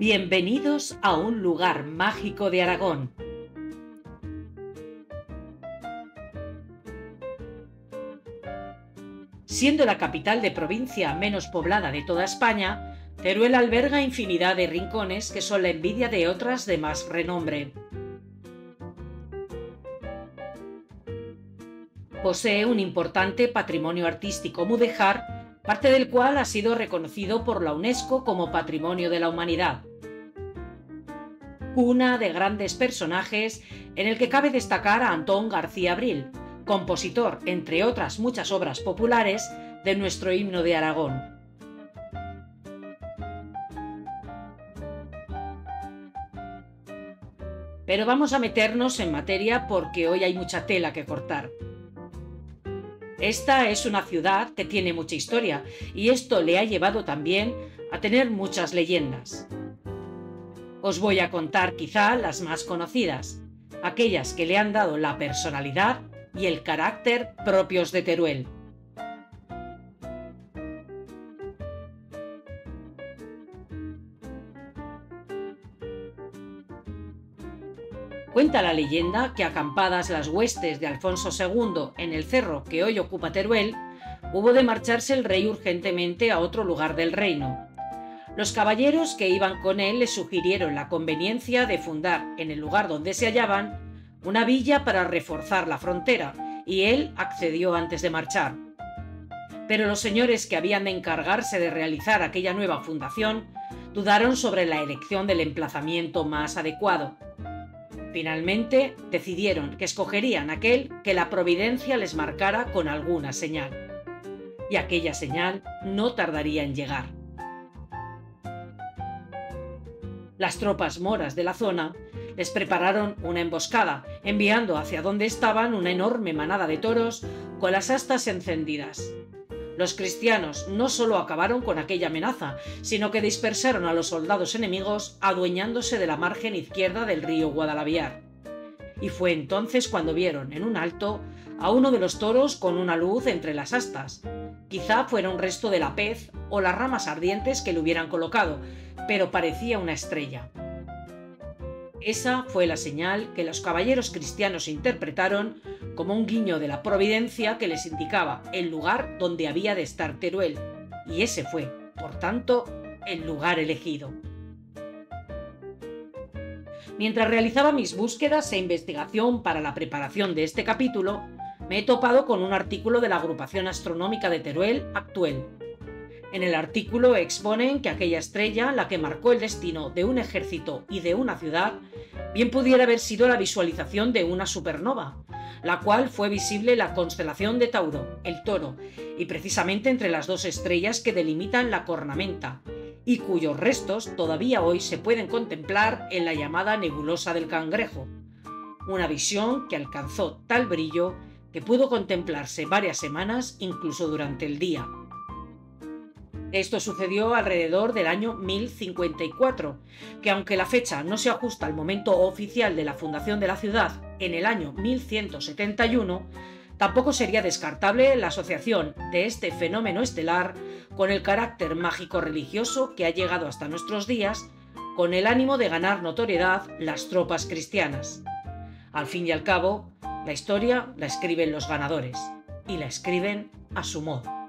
Bienvenidos a un lugar mágico de Aragón. Siendo la capital de provincia menos poblada de toda España, Teruel alberga infinidad de rincones que son la envidia de otras de más renombre. Posee un importante patrimonio artístico mudéjar, parte del cual ha sido reconocido por la UNESCO como Patrimonio de la Humanidad. Cuna de grandes personajes en el que cabe destacar a Antón García Abril, compositor, entre otras muchas obras populares, de nuestro himno de Aragón. Pero vamos a meternos en materia porque hoy hay mucha tela que cortar. Esta es una ciudad que tiene mucha historia y esto le ha llevado también a tener muchas leyendas. Os voy a contar quizá las más conocidas, aquellas que le han dado la personalidad y el carácter propios de Teruel. Cuenta la leyenda que, acampadas las huestes de Alfonso II en el cerro que hoy ocupa Teruel, hubo de marcharse el rey urgentemente a otro lugar del reino. Los caballeros que iban con él le sugirieron la conveniencia de fundar en el lugar donde se hallaban una villa para reforzar la frontera, y él accedió antes de marchar. Pero los señores que habían de encargarse de realizar aquella nueva fundación dudaron sobre la elección del emplazamiento más adecuado. Finalmente decidieron que escogerían aquel que la providencia les marcara con alguna señal. Y aquella señal no tardaría en llegar. Las tropas moras de la zona les prepararon una emboscada, enviando hacia donde estaban una enorme manada de toros con las astas encendidas. Los cristianos no solo acabaron con aquella amenaza, sino que dispersaron a los soldados enemigos adueñándose de la margen izquierda del río Guadalaviar. Y fue entonces cuando vieron en un alto a uno de los toros con una luz entre las astas. Quizá fuera un resto de la pez o las ramas ardientes que le hubieran colocado, pero parecía una estrella. Esa fue la señal que los caballeros cristianos interpretaron como un guiño de la providencia que les indicaba el lugar donde había de estar Teruel, y ese fue, por tanto, el lugar elegido. Mientras realizaba mis búsquedas e investigación para la preparación de este capítulo, me he topado con un artículo de la Agrupación Astronómica de Teruel, Actuel. En el artículo exponen que aquella estrella, la que marcó el destino de un ejército y de una ciudad, bien pudiera haber sido la visualización de una supernova, la cual fue visible en la constelación de Tauro, el Toro, y precisamente entre las dos estrellas que delimitan la cornamenta, y cuyos restos todavía hoy se pueden contemplar en la llamada nebulosa del Cangrejo, una visión que alcanzó tal brillo que pudo contemplarse varias semanas incluso durante el día. Esto sucedió alrededor del año 1054, que aunque la fecha no se ajusta al momento oficial de la fundación de la ciudad en el año 1171, tampoco sería descartable la asociación de este fenómeno estelar con el carácter mágico-religioso que ha llegado hasta nuestros días, con el ánimo de ganar notoriedad las tropas cristianas. Al fin y al cabo, la historia la escriben los ganadores, y la escriben a su modo.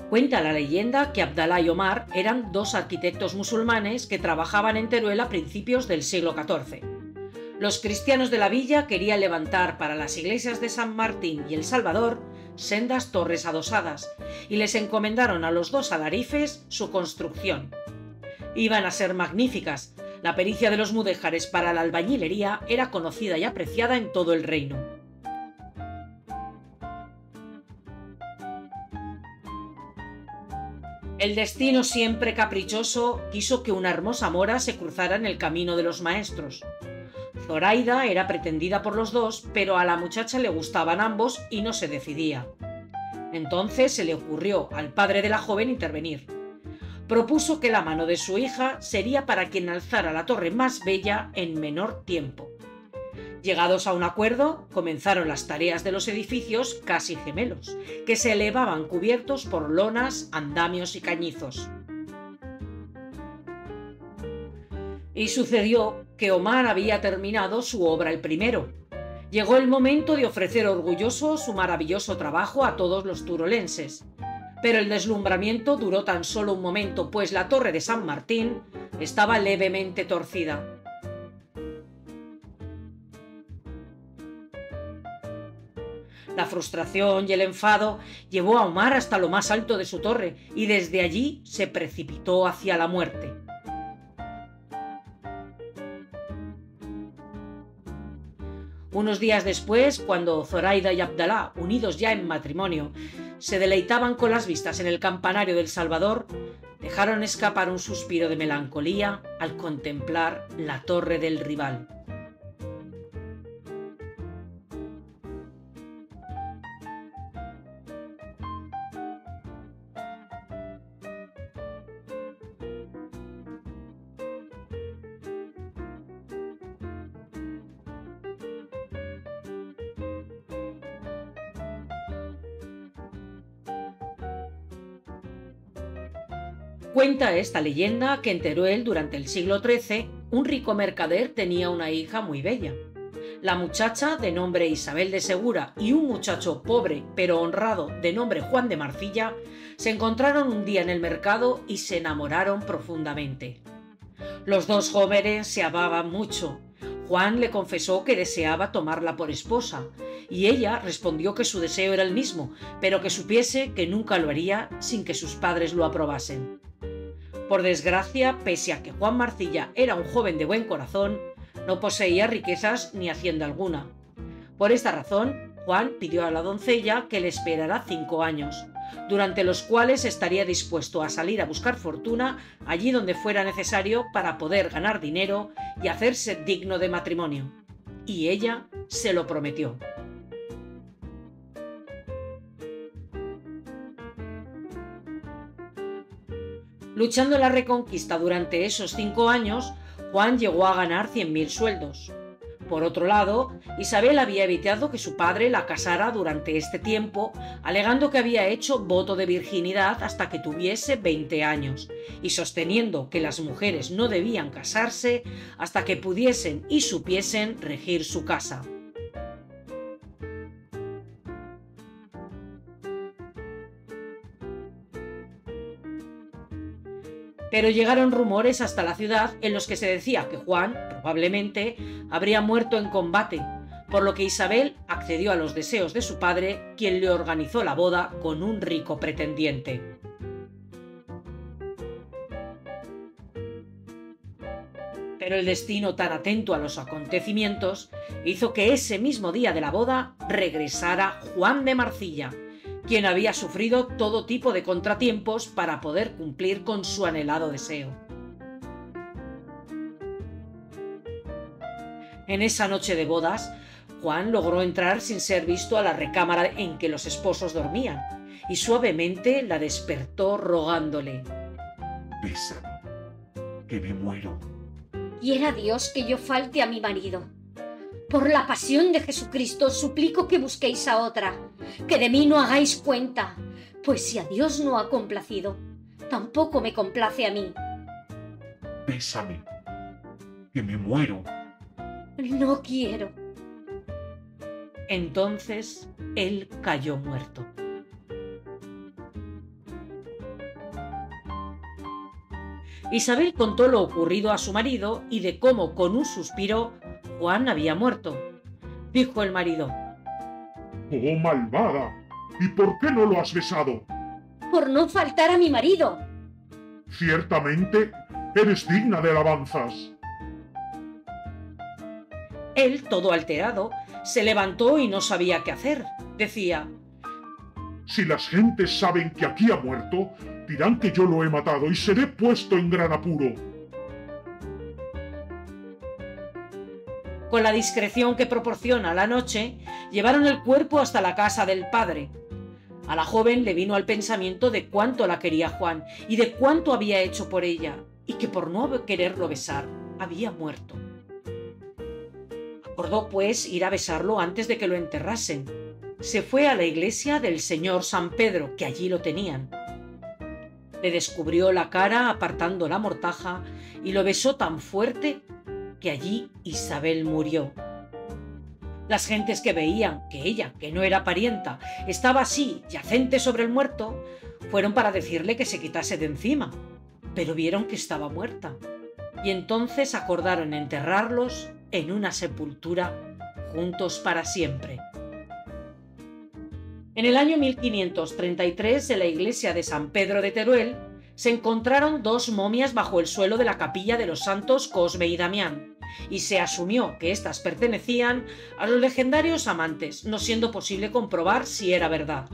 Cuenta la leyenda que Abdalá y Omar eran dos arquitectos musulmanes que trabajaban en Teruel a principios del siglo XIV. Los cristianos de la villa querían levantar para las iglesias de San Martín y El Salvador sendas torres adosadas y les encomendaron a los dos alarifes su construcción. Iban a ser magníficas. La pericia de los mudéjares para la albañilería era conocida y apreciada en todo el reino. El destino, siempre caprichoso, quiso que una hermosa mora se cruzara en el camino de los maestros. Zoraida era pretendida por los dos, pero a la muchacha le gustaban ambos y no se decidía. Entonces se le ocurrió al padre de la joven intervenir. propuso que la mano de su hija sería para quien alzara la torre más bella en menor tiempo. Llegados a un acuerdo, comenzaron las tareas de los edificios casi gemelos, que se elevaban cubiertos por lonas, andamios y cañizos. Y sucedió que Omar había terminado su obra el primero. Llegó el momento de ofrecer orgulloso su maravilloso trabajo a todos los turolenses. Pero el deslumbramiento duró tan solo un momento, pues la torre de San Martín estaba levemente torcida. La frustración y el enfado llevó a Omar hasta lo más alto de su torre y desde allí se precipitó hacia la muerte. Unos días después, cuando Zoraida y Abdalá, unidos ya en matrimonio, se deleitaban con las vistas en el campanario del Salvador, dejaron escapar un suspiro de melancolía al contemplar la torre del rival. Cuenta esta leyenda que en Teruel, durante el siglo XIII, un rico mercader tenía una hija muy bella. La muchacha, de nombre Isabel de Segura, y un muchacho pobre pero honrado, de nombre Juan de Marcilla, se encontraron un día en el mercado y se enamoraron profundamente. Los dos jóvenes se amaban mucho. Juan le confesó que deseaba tomarla por esposa, y ella respondió que su deseo era el mismo, pero que supiese que nunca lo haría sin que sus padres lo aprobasen. Por desgracia, pese a que Juan Marcilla era un joven de buen corazón, no poseía riquezas ni hacienda alguna. Por esta razón, Juan pidió a la doncella que le esperara 5 años, durante los cuales estaría dispuesto a salir a buscar fortuna allí donde fuera necesario para poder ganar dinero y hacerse digno de matrimonio. Y ella se lo prometió. Luchando en la Reconquista durante esos 5 años, Juan llegó a ganar 100.000 sueldos. Por otro lado, Isabel había evitado que su padre la casara durante este tiempo, alegando que había hecho voto de virginidad hasta que tuviese 20 años, y sosteniendo que las mujeres no debían casarse hasta que pudiesen y supiesen regir su casa. Pero llegaron rumores hasta la ciudad en los que se decía que Juan, probablemente, habría muerto en combate, por lo que Isabel accedió a los deseos de su padre, quien le organizó la boda con un rico pretendiente. Pero el destino, tan atento a los acontecimientos, hizo que ese mismo día de la boda regresara Juan de Marcilla, quien había sufrido todo tipo de contratiempos para poder cumplir con su anhelado deseo. En esa noche de bodas, Juan logró entrar sin ser visto a la recámara en que los esposos dormían, y suavemente la despertó rogándole: «Bésame, que me muero». Quiera Dios que yo falte a mi marido. Por la pasión de Jesucristo os suplico que busquéis a otra, que de mí no hagáis cuenta, pues si a Dios no ha complacido, tampoco me complace a mí. «Bésame, que me muero». No quiero. Entonces él cayó muerto. Isabel contó lo ocurrido a su marido y de cómo, con un suspiro, Juan había muerto. Dijo el marido: «¡Oh, malvada! ¿Y por qué no lo has besado?» Por no faltar a mi marido. «Ciertamente, eres digna de alabanzas». Él, todo alterado, se levantó y no sabía qué hacer. Decía: «Si las gentes saben que aquí ha muerto, dirán que yo lo he matado y seré puesto en gran apuro». Con la discreción que proporciona la noche, llevaron el cuerpo hasta la casa del padre. A la joven le vino al pensamiento de cuánto la quería Juan y de cuánto había hecho por ella, y que por no quererlo besar había muerto. Acordó, pues, ir a besarlo antes de que lo enterrasen. Se fue a la iglesia del señor San Pedro, que allí lo tenían. Le descubrió la cara apartando la mortaja y lo besó tan fuerte que allí Isabel murió. Las gentes que veían que ella, que no era parienta, estaba así, yacente sobre el muerto, fueron para decirle que se quitase de encima, pero vieron que estaba muerta, y entonces acordaron enterrarlos en una sepultura juntos para siempre. En el año 1533, en la iglesia de San Pedro de Teruel, se encontraron dos momias bajo el suelo de la capilla de los santos Cosme y Damián, y se asumió que éstas pertenecían a los legendarios amantes, no siendo posible comprobar si era verdad.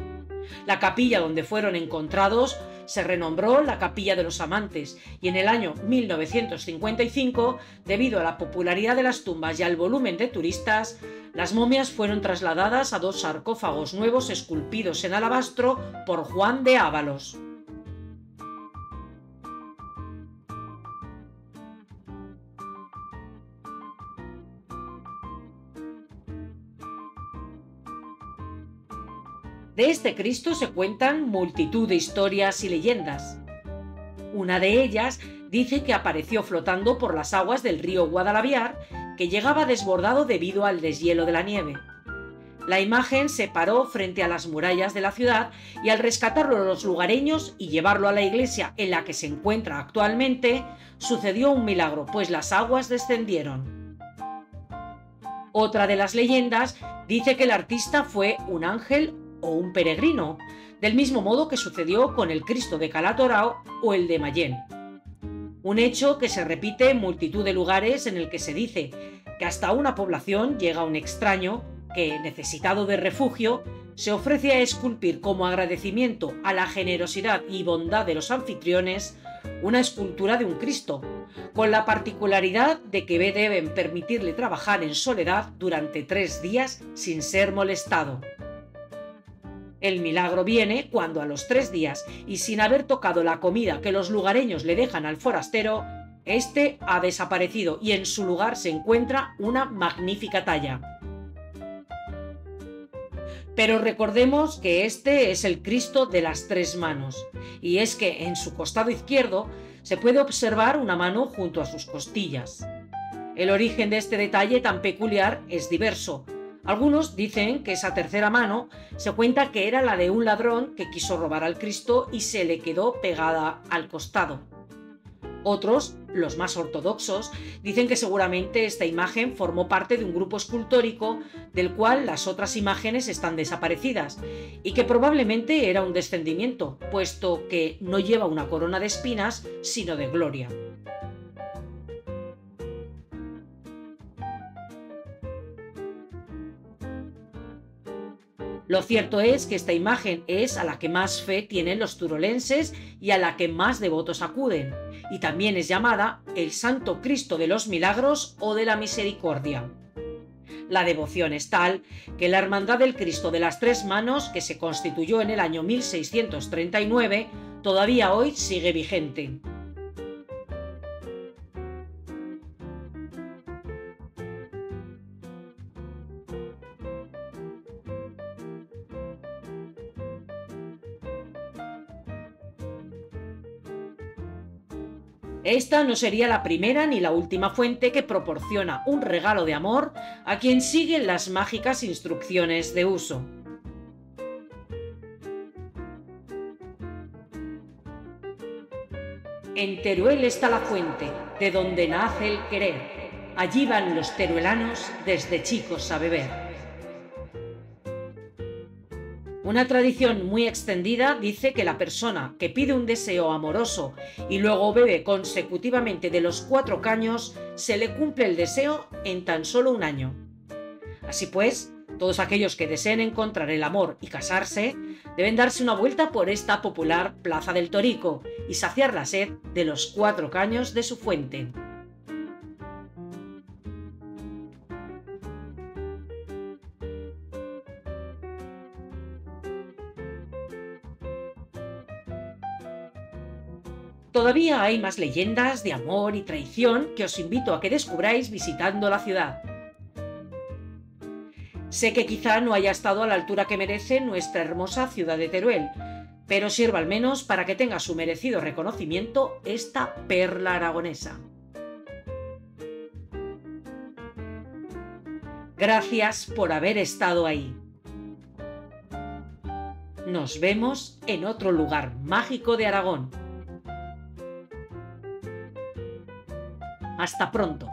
La capilla donde fueron encontrados se renombró la Capilla de los Amantes, y en el año 1955, debido a la popularidad de las tumbas y al volumen de turistas, las momias fueron trasladadas a dos sarcófagos nuevos esculpidos en alabastro por Juan de Ávalos. De este Cristo se cuentan multitud de historias y leyendas. Una de ellas dice que apareció flotando por las aguas del río Guadalaviar, que llegaba desbordado debido al deshielo de la nieve. La imagen se paró frente a las murallas de la ciudad y al rescatarlo los lugareños y llevarlo a la iglesia en la que se encuentra actualmente, sucedió un milagro, pues las aguas descendieron. Otra de las leyendas dice que el artista fue un ángel o un peregrino, del mismo modo que sucedió con el Cristo de Calatorao o el de Mayén. Un hecho que se repite en multitud de lugares en el que se dice que hasta una población llega un extraño que, necesitado de refugio, se ofrece a esculpir como agradecimiento a la generosidad y bondad de los anfitriones una escultura de un Cristo, con la particularidad de que deben permitirle trabajar en soledad durante 3 días sin ser molestado. El milagro viene cuando a los 3 días y sin haber tocado la comida que los lugareños le dejan al forastero, este ha desaparecido y en su lugar se encuentra una magnífica talla. Pero recordemos que este es el Cristo de las 3 manos, y es que en su costado izquierdo se puede observar una mano junto a sus costillas. El origen de este detalle tan peculiar es diverso. Algunos dicen que esa tercera mano se cuenta que era la de un ladrón que quiso robar al Cristo y se le quedó pegada al costado. Otros, los más ortodoxos, dicen que seguramente esta imagen formó parte de un grupo escultórico del cual las otras imágenes están desaparecidas y que probablemente era un descendimiento, puesto que no lleva una corona de espinas, sino de gloria. Lo cierto es que esta imagen es a la que más fe tienen los turolenses y a la que más devotos acuden, y también es llamada el Santo Cristo de los Milagros o de la Misericordia. La devoción es tal que la Hermandad del Cristo de las 3 manos, que se constituyó en el año 1639, todavía hoy sigue vigente. Esta no sería la primera ni la última fuente que proporciona un regalo de amor a quien sigue las mágicas instrucciones de uso. En Teruel está la fuente, de donde nace el querer. Allí van los teruelanos desde chicos a beber. Una tradición muy extendida dice que la persona que pide un deseo amoroso y luego bebe consecutivamente de los 4 caños, se le cumple el deseo en tan solo un año. Así pues, todos aquellos que deseen encontrar el amor y casarse, deben darse una vuelta por esta popular Plaza del Torico y saciar la sed de los 4 caños de su fuente. Todavía hay más leyendas de amor y traición que os invito a que descubráis visitando la ciudad. Sé que quizá no haya estado a la altura que merece nuestra hermosa ciudad de Teruel, pero sirva al menos para que tenga su merecido reconocimiento esta perla aragonesa. Gracias por haber estado ahí. Nos vemos en otro lugar mágico de Aragón. Hasta pronto.